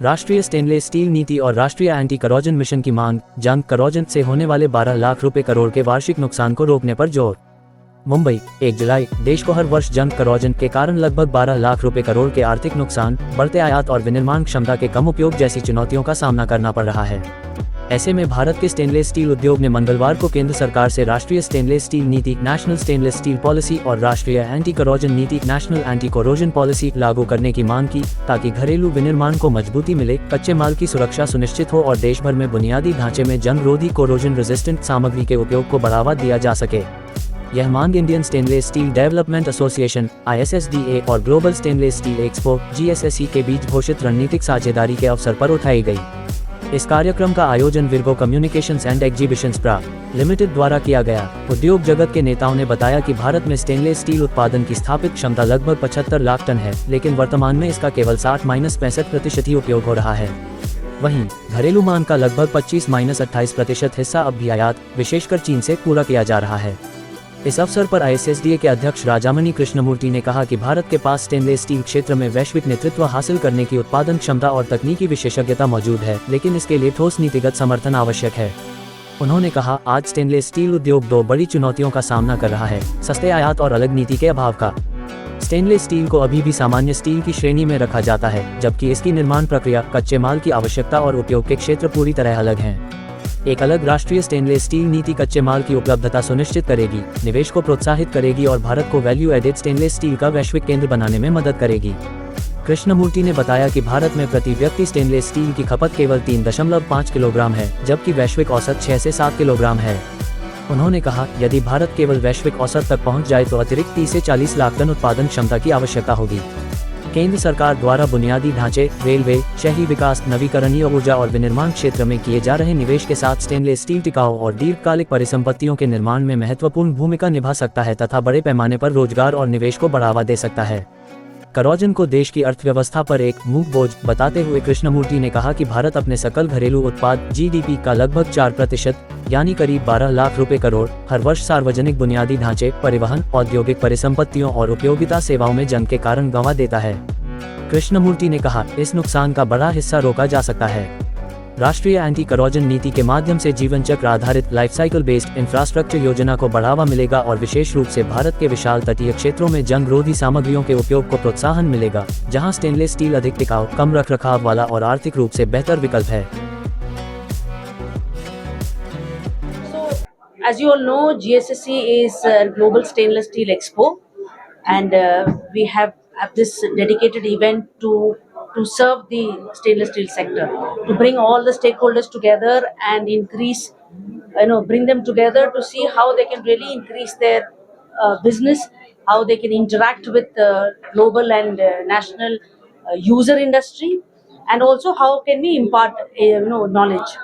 राष्ट्रीय stainless steel नीति और राष्ट्रीय एंटी करोजन मिशन की मांग, जंग करोजन से होने वाले 12 लाख रुपए करोड़ के वार्षिक नुकसान को रोकने पर जोर। मुंबई, 1 जुलाई। देश को हर वर्ष जंग करोजन के कारण लगभग 12 लाख रुपए करोड़ के आर्थिक नुकसान, बढ़ते आयात और विनिर्माण क्षमता के कम उपयोग जैसी चुनौतियों का सामना करना पड़ रहा है। ऐसे में भारत के स्टेनलेस स्टील उद्योग ने मंगलवार को केंद्र सरकार से राष्ट्रीय स्टेनलेस स्टील नीति नेशनल स्टेनलेस स्टील पॉलिसी और राष्ट्रीय एंटी करोजन नीति नेशनल एंटी कोरोजन पॉलिसी लागू करने की मांग की, ताकि घरेलू विनिर्माण को मजबूती मिले, कच्चे माल की सुरक्षा सुनिश्चित हो और देश भर में बुनियादी ढांचे में जंग रोधी कोरोजन रेजिस्टेंट सामग्री के उपयोग को बढ़ावा दिया जा सके। यह मांग Indian stainless steel development association (ISSDA) और global stainless steel expo (GSSE) के बीच घोषित रणनीतिक साझेदारी के अवसर पर उठाई गई। इस कार्यक्रम का आयोजन विर्गो कम्युनिकेशंस एंड एग्जीबिशंस प्रा. लिमिटेड द्वारा किया गया। उद्योग जगत के नेताओं ने बताया कि भारत में स्टेनलेस स्टील उत्पादन की स्थापित क्षमता लगभग 75 लाख टन है, लेकिन वर्तमान में इसका केवल 60-65% ही उपयोग हो रहा है। वहीं घरेलू मांग का लगभग 25-28% हिस्सा अब भी आयात, विशेषकर चीन से पूरा किया जा रहा है। इस अवसर पर ISSDA के अध्यक्ष राजामणि कृष्णमूर्ति ने कहा कि भारत के पास स्टेनलेस स्टील क्षेत्र में वैश्विक नेतृत्व हासिल करने की उत्पादन क्षमता और तकनीकी विशेषज्ञता मौजूद है, लेकिन इसके लिए ठोस नीतिगत समर्थन आवश्यक है। उन्होंने कहा, आज स्टेनलेस स्टील उद्योग 2 बड़ी चुनौतियों का सामना कर रहा है: सस्ते आयात और अलग नीति के अभाव का। स्टेनलेस स्टील को अभी भी सामान्य स्टील की श्रेणी में रखा जाता है, जबकि इसकी निर्माण प्रक्रिया, कच्चे माल की आवश्यकता और उपयोग के क्षेत्र पूरी तरह अलग हैं। एक अलग राष्ट्रीय स्टेनलेस स्टील नीति कच्चे माल की उपलब्धता सुनिश्चित करेगी, निवेश को प्रोत्साहित करेगी और भारत को वैल्यू एडेड स्टेनलेस स्टील का वैश्विक केंद्र बनाने में मदद करेगी। कृष्णमूर्ति ने बताया कि भारत में प्रति व्यक्ति स्टेनलेस स्टील की खपत केवल 3.5 किलोग्राम है, जबकि वैश्विक औसत 6 से 7 किलोग्राम है। उन्होंने कहा, यदि भारत केवल वैश्विक औसत तक पहुंच जाए तो अतिरिक्त 30 से 40 लाख टन उत्पादन क्षमता की आवश्यकता होगी। केंद्र सरकार द्वारा बुनियादी ढांचे, रेलवे, शहरी विकास, नवीकरणीय ऊर्जा और विनिर्माण क्षेत्र में किए जा रहे निवेश के साथ स्टेनलेस स्टील टिकाऊ और दीर्घकालिक परिसंपत्तियों के निर्माण में महत्वपूर्ण भूमिका निभा सकता है तथा बड़े पैमाने पर रोजगार और निवेश को बढ़ावा दे सकता है। करोजन को देश की अर्थव्यवस्था पर एक मूक बोझ बताते हुए कृष्णमूर्ति ने कहा कि भारत अपने सकल घरेलू उत्पाद (GDP) का लगभग 4% यानी करीब 12 लाख रुपए करोड़ हर वर्ष सार्वजनिक बुनियादी ढांचे, परिवहन, औद्योगिक परिसंपत्तियों और उपयोगिता सेवाओं में जंग के कारण गंवा देता है। कृष्णमूर्ति ने कहा, इस नुकसान का बड़ा हिस्सा रोका जा सकता है। राष्ट्रीय एंटी करोजन नीति के माध्यम से जीवन चक्र आधारित लाइफ साइकिल बेस्ड इंफ्रास्ट्रक्चर योजना को बढ़ावा मिलेगा और विशेष रूप से भारत के विशाल तटीय क्षेत्रों में जंग रोधी सामग्रियों के उपयोग को प्रोत्साहन मिलेगा, जहां स्टेनलेस स्टील अधिक टिकाऊ, कम रखरखाव वाला और आर्थिक रूप से बेहतर विकल्प है। As you all know, GSSE is a global stainless steel expo, and we have this dedicated event to serve the stainless steel sector, to bring all the stakeholders together and increase, bring them together to see how they can really increase their business, how they can interact with global and national user industry, and also how can we impart knowledge.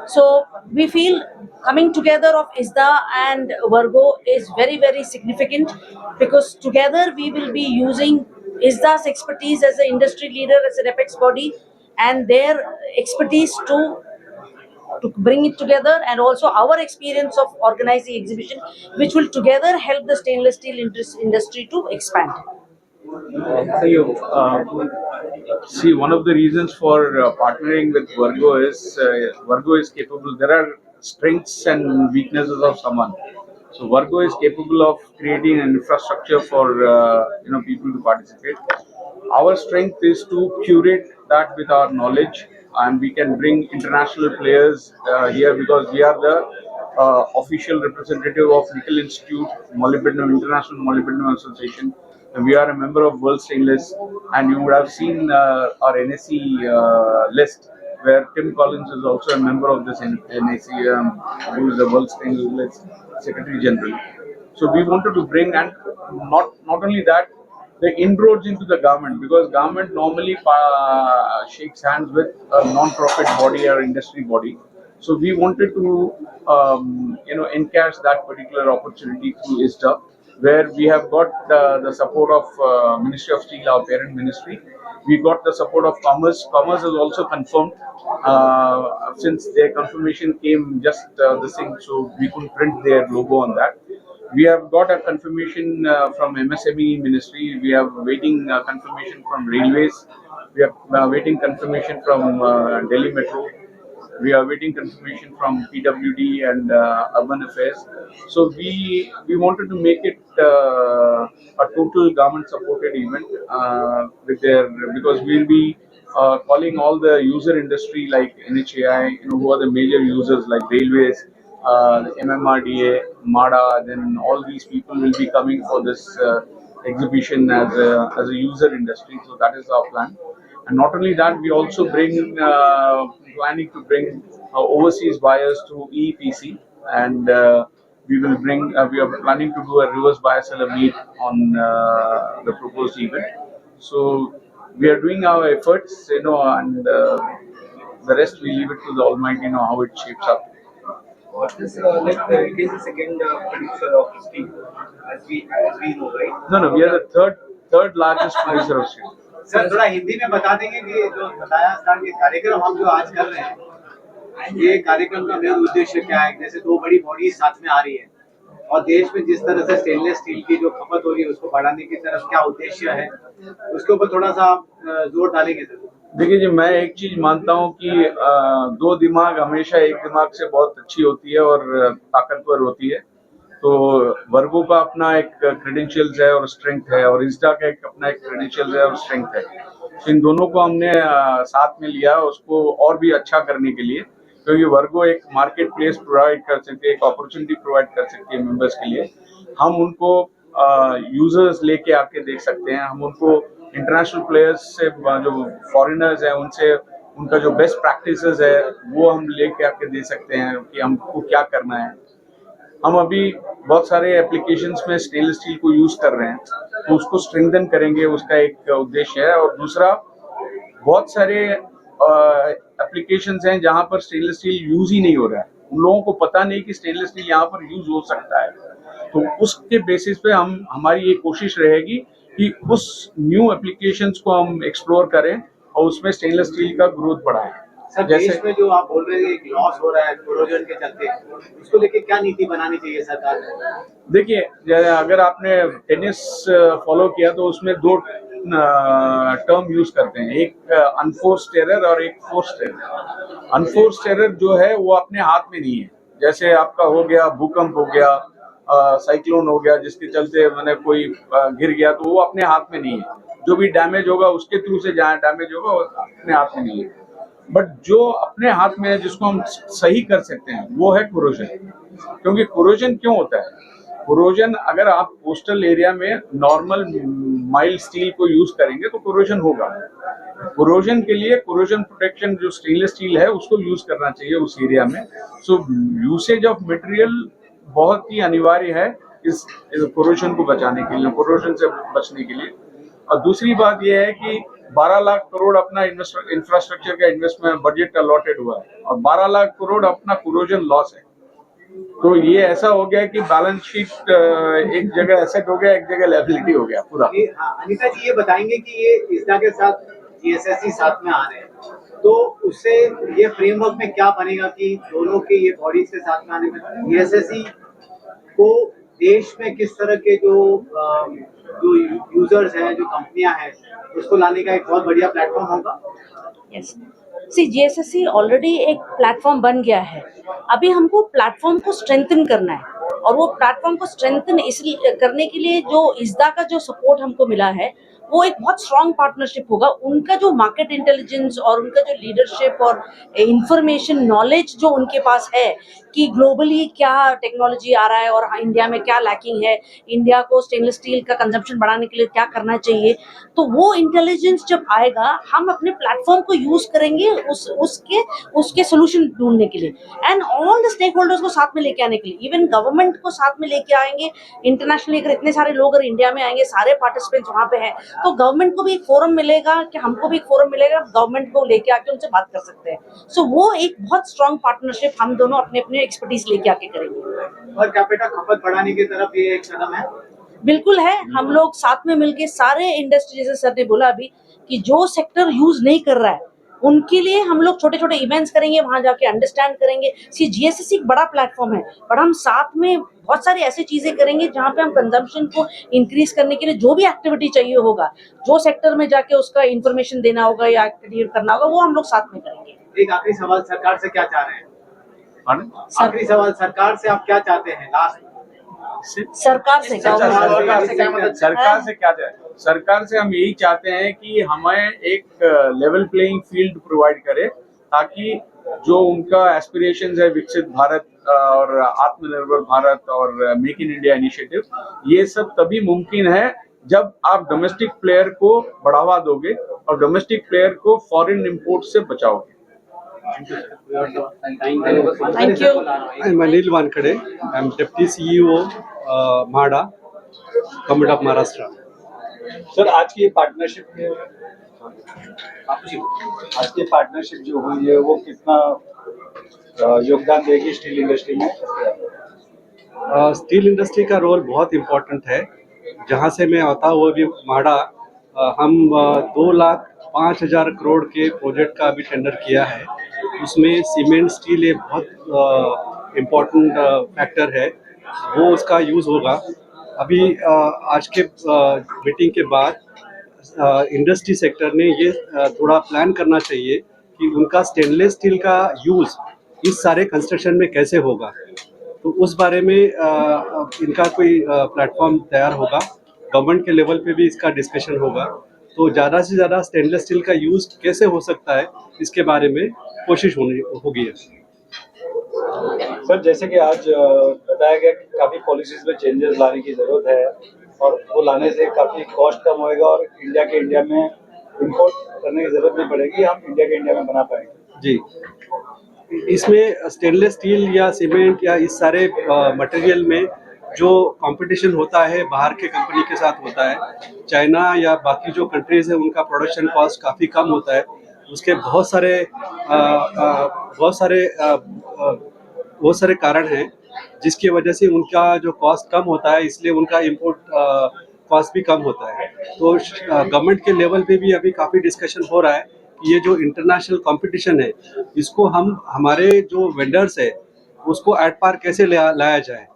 So we feel coming together of ISDA and Virgo is very, very significant, because together we will be using ISDA's expertise as an industry leader, as an apex body, and their expertise to bring it together, and also our experience of organizing exhibition, which will together help the stainless steel industry to expand. See, one of the reasons for partnering with Virgo is capable. There are strengths and weaknesses of someone. So Virgo is capable of creating an infrastructure for people to participate. Our strength is to curate that with our knowledge, and we can bring international players here, because we are the official representative of Nickel Institute, Molybdenum International Molybdenum Association. And we are a member of World Stainless, and you would have seen our NSE list, where Tim Collins is also a member of this NSE, who is the World Stainless Secretary General. So we wanted to bring, and not only that, the inroads into the government, because government normally shakes hands with a non-profit body or industry body. So we wanted to encash that particular opportunity through ISDA, where we have got the support of Ministry of Steel, our parent ministry. We got the support of Commerce. Commerce has also confirmed, since their confirmation came just the thing, so we couldn't print their logo on that. We have got a confirmation from MSME ministry. We are waiting confirmation from Railways. We are waiting confirmation from Delhi Metro. We are waiting confirmation from PWD and Urban Affairs. So we wanted to make it a total government supported event with their, because we'll be calling all the user industry like NHAI, who are the major users like railways, the MMRDA, MADA. Then all these people will be coming for this exhibition as a user industry. So that is our plan. And not only that, we also planning to bring overseas buyers through EPC, and we are planning to do a reverse buyer seller meet on the proposed event. So we are doing our efforts, and the rest we leave it to the Almighty, how it shapes up. What is it is the second producer of steel, as we know, right? No, we are the third largest producer of steel. Sir थोड़ा हिंदी में बता देंगे कि जो बताया स्थान के कार्यक्रम हम जो आज कर रहे हैं, ये कार्यक्रम का मेन उद्देश्य क्या है? जैसे दो बड़ी बॉडी साथ में आ रही है और देश में जिस तरह से स्टेनलेस स्टील की जो खपत हो रही है उसको बढ़ाने की तरफ क्या उद्देश्य है, उसके ऊपर थोड़ा सा जोर डालेंगे सर। देखिए जी, मैं एक चीज मानता हूँ कि दो दिमाग हमेशा एक दिमाग से बहुत अच्छी होती है और ताकतवर होती है। तो वर्गो का अपना एक क्रेडेंशियल्स है और स्ट्रेंथ है, और इंस्टा का अपना एक क्रेडेंशियल्स है और स्ट्रेंथ है। तो इन दोनों को हमने साथ में लिया उसको और भी अच्छा करने के लिए, क्योंकि वर्गो एक मार्केट प्लेस प्रोवाइड कर सकती है, एक अपॉर्चुनिटी प्रोवाइड कर सकती है मेंबर्स के लिए। हम उनको यूजर्स लेके आके देख सकते हैं, हम उनको इंटरनेशनल प्लेयर्स से, जो फॉरेनर्स हैं उनसे उनका जो बेस्ट प्रैक्टिसेस है वो हम लेके आके दे सकते हैं कि हमको क्या करना है। हम अभी बहुत सारे एप्लीकेशंस में स्टेनलेस स्टील को यूज कर रहे हैं, तो उसको स्ट्रेंथन करेंगे, उसका एक उद्देश्य है। और दूसरा, बहुत सारे एप्लीकेशंस हैं जहां पर स्टेनलेस स्टील यूज ही नहीं हो रहा है, उन लोगों को पता नहीं कि स्टेनलेस स्टील यहाँ पर यूज हो सकता है। तो उसके बेसिस पे हमारी ये कोशिश रहेगी कि उस न्यू एप्लीकेशंस को हम एक्सप्लोर करें और उसमें स्टेनलेस स्टील का ग्रोथ बढ़ाएं। सर देश में जो आप बोल रहे हैं एक लॉस हो रहा है कोरोजन के चलते, उसको लेके क्या नीति बनानी चाहिए सरकार को? देखिए, अगर आपने टेनिस फॉलो किया तो उसमें दो टर्म यूज करते हैं, एक अनफोर्स्ड एरर और एक फोर्स्ड एरर। अनफोर्स्ड एरर जो है वो अपने हाथ में नहीं है, जैसे आपका हो गया भूकंप हो गया, साइक्लोन हो गया जिसके चलते मैंने कोई गिर गया, तो वो अपने हाथ में नहीं है। जो भी डैमेज होगा उसके थ्रू से जहाँ डैमेज होगा वो अपने हाथ में नहीं है। बट जो अपने हाथ में है, जिसको हम सही कर सकते हैं, वो है कोरोजन। क्योंकि कोरोजन क्यों होता है? कोरोजन, अगर आप कोस्टल एरिया में नॉर्मल माइल्ड स्टील को यूज करेंगे तो कोरोजन होगा। कोरोजन के लिए कोरोजन प्रोटेक्शन जो स्टेनलेस स्टील है उसको यूज करना चाहिए उस एरिया में। सो यूसेज ऑफ मटेरियल बहुत ही अनिवार्य है इस कोरोजन को बचाने के लिए, कोरोजन से बचने के लिए। और दूसरी बात यह है कि 12 लाख करोड़ अपना इंफ्रास्ट्रक्चर का इन्वेस्टमेंट बजट अलॉटेड हुआ है और 12 लाख करोड़ अपना कोरोजन लॉस है। तो ये ऐसा हो गया कि बैलेंस शीट एक जगह एसेट हो गया, एक जगह लायबिलिटी हो गया पूरा। अनीता जी ये बताएंगे कि ये ISDA के साथ GSSC साथ में आ रहे हैं, तो उससे ये फ्रेमवर्क में क्या बनेगा कि दोनों के ये बॉडीज के साथ में आने में GSSC को देश में किस तरह के जो यूजर्स हैं, जो कंपनियां हैं, उसको लाने का एक बहुत बढ़िया प्लेटफॉर्म होगा। यस, सी GSSC ऑलरेडी एक प्लेटफॉर्म बन गया है। अभी हमको प्लेटफॉर्म को स्ट्रेंथन करना है, और वो प्लेटफॉर्म को स्ट्रेंथन इसलिए करने के लिए जो ISDA का जो सपोर्ट हमको मिला है वो एक बहुत स्ट्रॉन्ग पार्टनरशिप होगा। उनका जो मार्केट इंटेलिजेंस और उनका जो लीडरशिप और इंफॉर्मेशन नॉलेज जो उनके पास है कि ग्लोबली क्या टेक्नोलॉजी आ रहा है और इंडिया में क्या लैकिंग है, इंडिया को स्टेनलेस स्टील का कंजम्पशन बढ़ाने के लिए क्या करना चाहिए, तो वो इंटेलिजेंस जब आएगा हम अपने प्लेटफॉर्म को यूज करेंगे उसके सोल्यूशन ढूंढने के लिए, and all the stakeholders को साथ में लेके आने के लिए, इवन गवर्नमेंट को साथ में लेके आएंगे। इंटरनेशनली अगर इतने सारे लोग अगर इंडिया में आएंगे, सारे पार्टिसिपेंट्स वहाँ पे हैं, तो गवर्नमेंट को भी एक फोरम मिलेगा कि हमको भी एक फोरम मिलेगा, गवर्नमेंट को लेके आके उनसे बात कर सकते हैं। सो वो एक बहुत स्ट्रॉन्ग पार्टनरशिप हम दोनों अपने अपने एक्सपर्टीज लेके आके करेंगे। और कैपिटा खपत बढ़ाने की तरफ ये एक कदम है। बिल्कुल है, हम लोग साथ में मिलके सारे इंडस्ट्री, जैसे सर ने बोला अभी कि जो सेक्टर यूज नहीं कर रहा है उनके लिए हम लोग छोटे छोटे इवेंट्स करेंगे, वहां जाके अंडरस्टैंड करेंगे। सी जीएसएससी एक बड़ा प्लेटफॉर्म है, पर हम साथ में बहुत सारी ऐसी चीजें करेंगे जहाँ पे हम कंजम्पशन को इंक्रीज करने के लिए जो भी एक्टिविटी चाहिए होगा, जो सेक्टर में जाके उसका इंफॉर्मेशन देना होगा या एक्टिविटी करना होगा, वो हम लोग साथ में करेंगे। एक आखिरी सवाल, सरकार से क्या चाह रहे हैं? Pardon? आखिरी सवाल, सरकार से आप क्या चाहते हैं लास्ट? सरकार से क्या होगा? सरकार से क्या चाहे? सरकार से हम यही चाहते हैं कि हमें एक लेवल प्लेइंग फील्ड प्रोवाइड करे, ताकि जो उनका एस्पिरेशंस है विकसित भारत और आत्मनिर्भर भारत और मेक इन इंडिया इनिशिएटिव, ये सब तभी मुमकिन है जब आप डोमेस्टिक प्लेयर को बढ़ावा दोगे और डोमेस्टिक प्लेयर को फॉरेन इंपोर्ट से बचाओगे। Thank you. I'm Anil Wankhede. I'm Deputy CEO, MHADA, Government of Maharashtra. Sir आज की पार्टनरशिप जो हुई है वो कितना योगदान देगी स्टील इंडस्ट्री में? स्टील इंडस्ट्री का रोल बहुत इम्पोर्टेंट है। जहाँ से मैं आता हूँ वो भी MHADA, हम 2,05,000 करोड़ के प्रोजेक्ट का अभी टेंडर किया है। उसमें सीमेंट स्टील एक बहुत इम्पोर्टेंट फैक्टर है, वो उसका यूज़ होगा। अभी आज के मीटिंग के बाद इंडस्ट्री सेक्टर ने ये थोड़ा प्लान करना चाहिए कि उनका स्टेनलेस स्टील का यूज़ इस सारे कंस्ट्रक्शन में कैसे होगा। तो उस बारे में इनका कोई प्लेटफॉर्म तैयार होगा, गवर्नमेंट के लेवल पे भी इसका डिस्कशन होगा। तो ज़्यादा से ज़्यादा स्टेनलेस स्टील का यूज़ कैसे हो सकता है, इसके बारे में कोशिश होगी। सर जैसे कि आज बताया गया कि काफ़ी पॉलिसीज में चेंजेस लाने की ज़रूरत है और वो लाने से काफ़ी कॉस्ट कम होएगा और इंडिया में इंपोर्ट करने की ज़रूरत नहीं पड़ेगी, हम इंडिया में बना पाएंगे। जी, इसमें स्टेनलेस स्टील या सीमेंट या इस सारे मटेरियल में जो कंपटीशन होता है बाहर के कंपनी के साथ होता है, चाइना या बाकी जो कंट्रीज है उनका प्रोडक्शन कॉस्ट काफ़ी कम होता है। उसके बहुत सारे कारण हैं जिसकी वजह से उनका जो कॉस्ट कम होता है, इसलिए उनका इंपोर्ट कॉस्ट भी कम होता है। तो गवर्नमेंट के लेवल पे भी अभी काफ़ी डिस्कशन हो रहा है कि ये जो इंटरनेशनल कंपटीशन है, इसको हम हमारे जो वेंडर्स है उसको एट पार कैसे लाया जाए,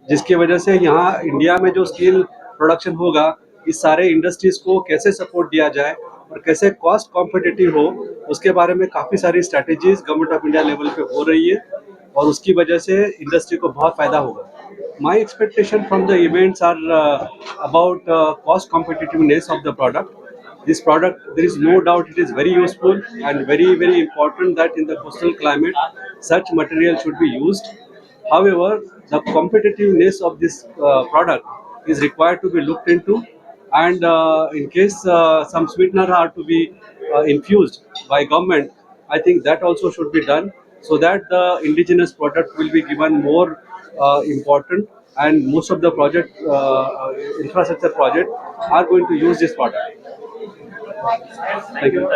जिसकी वजह से यहाँ इंडिया में जो स्टील प्रोडक्शन होगा, इस सारे इंडस्ट्रीज को कैसे सपोर्ट दिया जाए और कैसे कॉस्ट कॉम्पिटिटिव हो, उसके बारे में काफ़ी सारी strategies government of India level पे हो रही है और उसकी वजह से इंडस्ट्री को बहुत फ़ायदा होगा। My expectation from the events are about cost competitiveness of the product. This product, there is no doubt it is very useful and very, very important that in the coastal climate, such material should be used. However, the competitiveness of this product is required to be looked into, and in case some sweetener are to be infused by government, I think that also should be done so that the indigenous product will be given more important, and most of the project infrastructure project are going to use this product. Thank you.